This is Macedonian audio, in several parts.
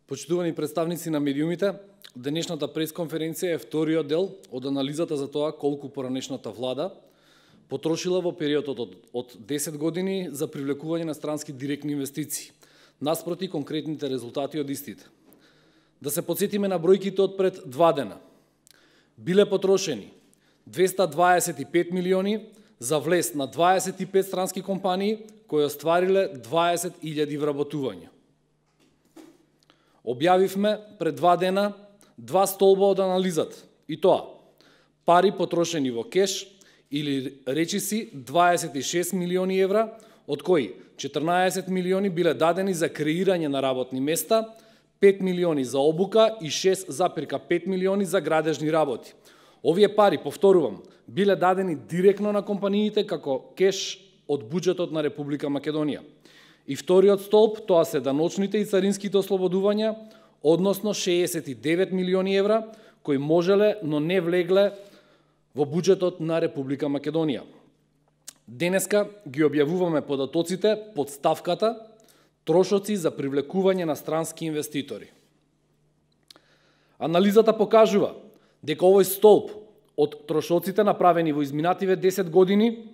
Почитувани представници на медиумите, денешната пресконференција е вториот дел од анализата за тоа колку поранешната влада потрошила во периодот од 10 години за привлекување на странски директни инвестиции, наспроти конкретните резултати од истите. Да се потсетиме на бројките од пред 2 дена. Биле потрошени 225 милиони за влез на 25 странски компании кои оствариле 20.000 вработувања. Објавивме пред 2 дена 2 столба од анализата, и тоа пари потрошени во кеш или речиси 26 милиони евра, од кои 14 милиони биле дадени за креирање на работни места, 5 милиони за обука и 6,5 милиони за градежни работи. Овие пари, повторувам, биле дадени директно на компаниите како кеш од буџетот на Република Македонија. И вториот столб, тоа се даночните и царинските ослободувања, односно 69 милиони евра, кои можеле, но не влегле во буџетот на Република Македонија. Денеска ги објавуваме податоците под ставката трошоци за привлекување на странски инвеститори. Анализата покажува дека овој столб од трошоците направени во изминативе 10 години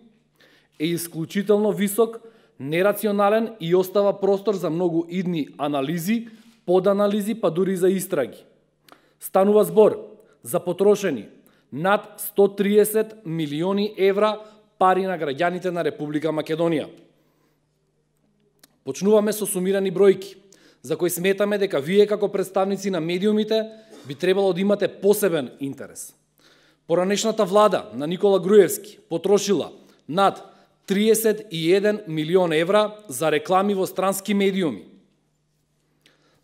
е исклучително висок, нерационален и остава простор за многу идни анализи, поданализи, па дури за истраги. Станува збор за потрошени над 130 милиони евра пари на граѓаните на Република Македонија. Почнуваме со сумирани бројки, за кои сметаме дека вие како представници на медиумите би требало да имате посебен интерес. Поранешната влада на Никола Груевски потрошила над 31 милион евра за реклами во странски медиуми.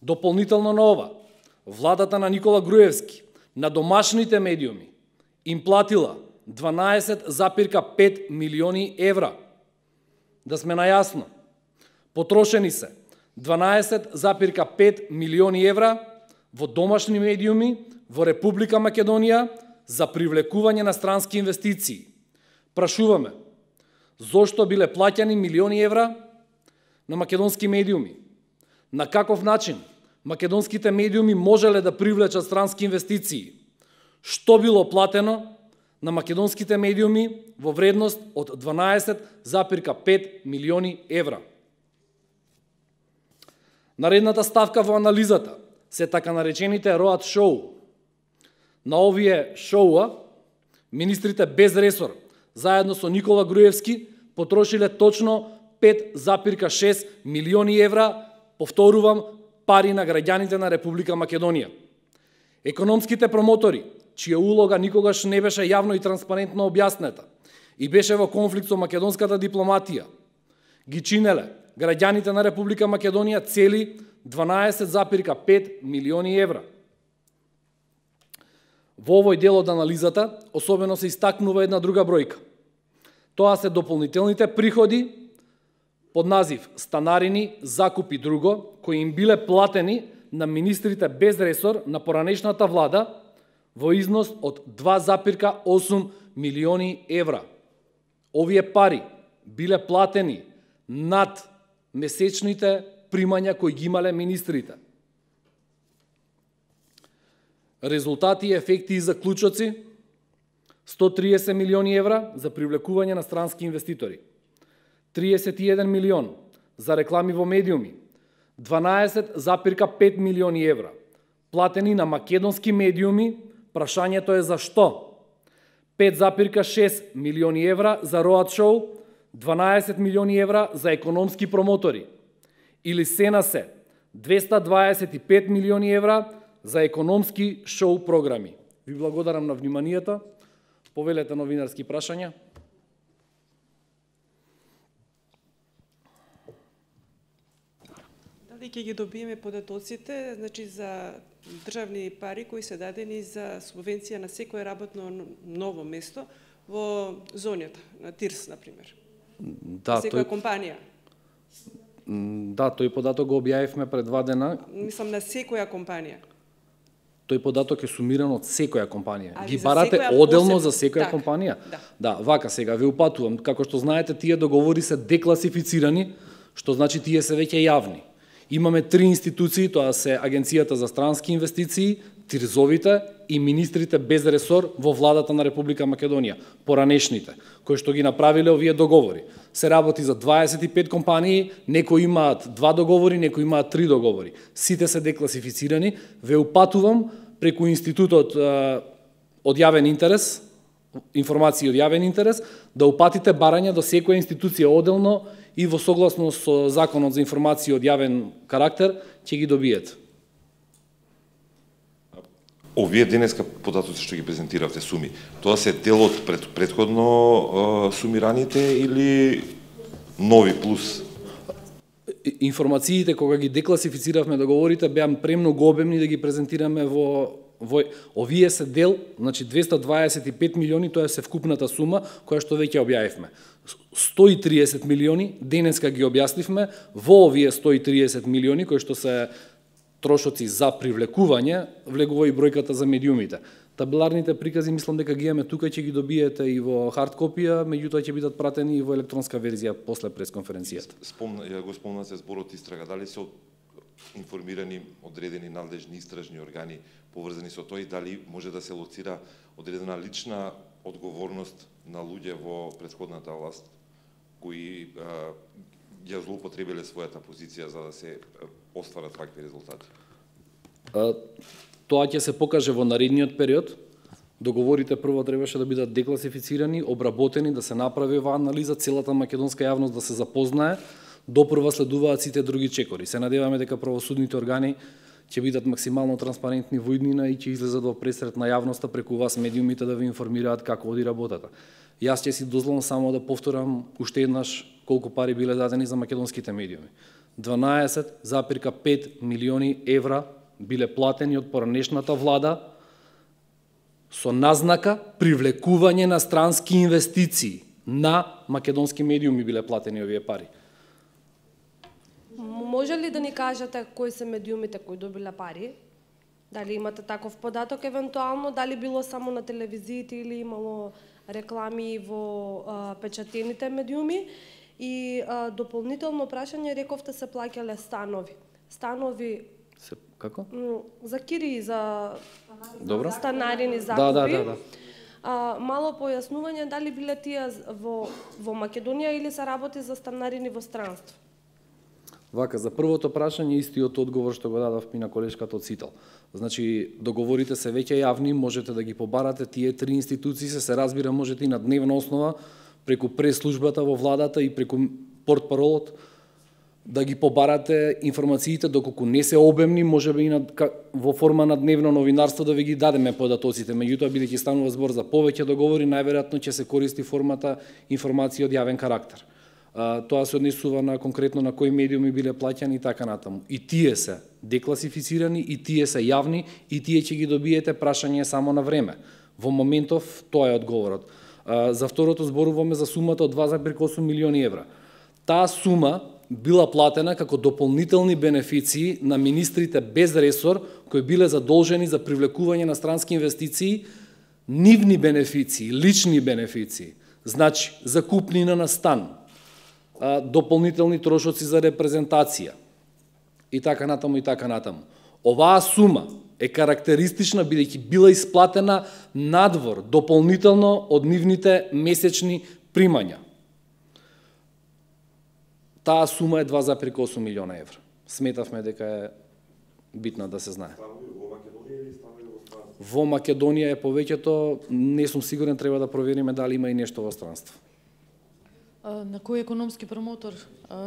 Дополнително на ова, владата на Никола Груевски на домашните медиуми им платила 12,5 милиони евра. Да сме најасно, потрошени се 12,5 милиони евра во домашни медиуми во Република Македонија за привлекување на странски инвестиции. Прашуваме, зошто биле плаќани милиони евра на македонски медиуми? На каков начин македонските медиуми можеле да привлечат странски инвестиции? Што било платено на македонските медиуми во вредност од 12,5 милиони евра? Наредната ставка во анализата се така наречените роад шоу. На овие шоуа министрите без ресор заедно со Никола Груевски потрошиле точно 5,6 милиони евра, повторувам, пари на граѓаните на Република Македонија. Економските промотори, чија улога никогаш не беше јавно и транспарентно објаснета и беше во конфликт со македонската дипломатија, ги чинеле граѓаните на Република Македонија цели 12,5 милиони евра. Во овој дел од анализата особено се истакнува една друга бројка. Тоа се дополнителните приходи под назив станарини, закуп и друго, кои им биле платени на министрите без ресор на поранешната влада во износ од 2,8 милиони евра. Овие пари биле платени над месечните примања кои ги имале министрите. Резултати, ефекти и заклучоци: 130 милиони евра за привлекување на странски инвеститори, 31 милион за реклами во медиуми, 12,5 милиони евра платени на македонски медиуми, прашањето е зашто, 5,6 милиони евра за роад шоу, 12 милиони евра за економски промотори, или се на се 225 милиони евра за економски шоу програми. Ви благодарам на вниманието. Повелете новинарски прашања. Дали ќе ги добиеме податоците, значи за државни пари кои се дадени за субвенција на секое работно ново место во зоната, на ТИРС, например? Да, секоја компанија? Да, тој податок го објавивме пред 2 дена. Мислам на секоја компанија. Тој податок е сумиран од секоја компанија. Ги барате оделно за секоја компанија? Да, вака сега ве упатувам. Како што знаете, тие договори се декласифицирани, што значи тие се веќе јавни. Имаме 3 институции, тоа се Агенцијата за странски инвестиции, ТИРЗовите и министрите без ресор во владата на Република Македонија, поранешните, кои што ги направиле овие договори. Се работи за 25 компании, некои имаат 2 договори, некои имаат 3 договори. Сите се декласифицирани. Ве упатувам преку институтот од јавен интерес, информации од јавен интерес, да упатите барања до секоја институција оделно и во согласност со Законот за информации од јавен карактер, ќе ги добиете. Овие денеска податоци што ги презентиравте суми, тоа се дел од претходно сумираните или нови плюс? Информациите кога ги декласифициравме договорите беа премногу обемни да ги презентираме во овие се дел, значи 225 милиони, тоа е се вкупната сума која што веќе објавивме. 130 милиони денеска ги објаснивме, во овие 130 милиони кои што се трошоци за привлекување, влегува и бројката за медиумите. Табеларните прикази мислам дека ги имаме тука, ќе ги добиете и во хард копија, меѓутоа ќе бидат пратени и во електронска верзија после пресконференцијата. Го спомнате зборот истрага, дали се информирани одредени надлежни истражни органи поврзани со тој, дали може да се лоцира одредена лична одговорност на луѓе во претходната власт кои ја злоупотребиле својата позиција за да се остварат вакви резултати? Тоа ќе се покаже во наредниот период. Договорите прво требаше да бидат декласифицирани, обработени, да се направи оваа анализа, целата македонска јавност да се запознае, допрва следуваат сите други чекори. Се надеваме дека правосудните органи ќе бидат максимално транспарентни во иднина и ќе излезат во пресрет на јавноста преку вас медиумите да ви информираат како оди работата. Јас ќе си дозволам само да повторам уште еднаш колку пари биле дадени за македонските медиуми. 12,5 милиони евра биле платени од поранешната влада со назнака привлекување на странски инвестиции. На македонски медиуми биле платени овие пари. Може ли да ни кажете кои се медиумите кои добиле пари? Дали имате таков податок евентуално, дали било само на телевизиите или имало реклами во печатените медиуми? И дополнително прашање, рековте се плаќале станови. Станови како? За кирии, за Добро. станарини закупи. Да. Мало појаснување дали биле тие во Македонија или се работи за станарини во странство? Вака, за првото прашање истиот одговор што го дадав ми на колешката од Сител. Значи, договорите се веќе јавни, можете да ги побарате, тие 3 институции се разбира, можете и на дневна основа, преку прес-службата во владата и преку портпаролот, да ги побарате информациите, доколку не се обемни, можеби и во форма на дневно новинарство да ви ги дадеме податоците. Меѓутоа, бидејќи станува збор за повеќе договори, најверојатно ќе се користи формата информација од јавен карактер. Тоа се однесува на конкретно на кои медиуми биле плаќани и така натаму. И тие се декласифицирани, и тие се јавни, и тие ќе ги добиете прашање само на време. Во моментов тоа е одговорот. За второто зборуваме за сумата од 2,8 милиони евра. Таа сума била платена како дополнителни бенефиции на министрите без ресор, кои биле задолжени за привлекување на странски инвестиции, нивни бенефиции, лични бенефиции, значи закупнина на стан, дополнителни трошоци за репрезентација и така натаму и така натаму. Оваа сума е карактеристична бидејќи била исплатена надвор, дополнително од нивните месечни примања. Таа сума е 2,8 милиона евра. Сметавме дека е битна да се знае. Во Македонија е повеќето, не сум сигурен, треба да провериме дали има и нешто во странство. На кој економски промотор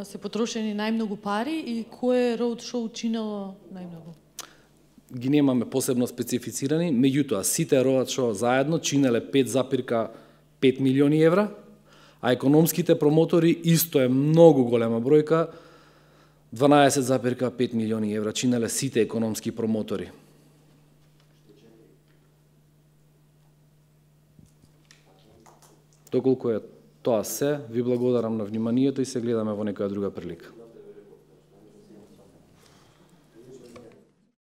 се потрошени најмногу пари и кое роудшоу чинело најмногу? Ги немаме посебно специфицирани, меѓутоа сите роудшоу заедно чинеле 5,5 милиони евра, а економските промотори исто е многу голема бројка, 12,5 милиони евра чинеле сите економски промотори. Доколку е тоа се, ви благодарам на вниманието и се гледаме во некоја друга прилика.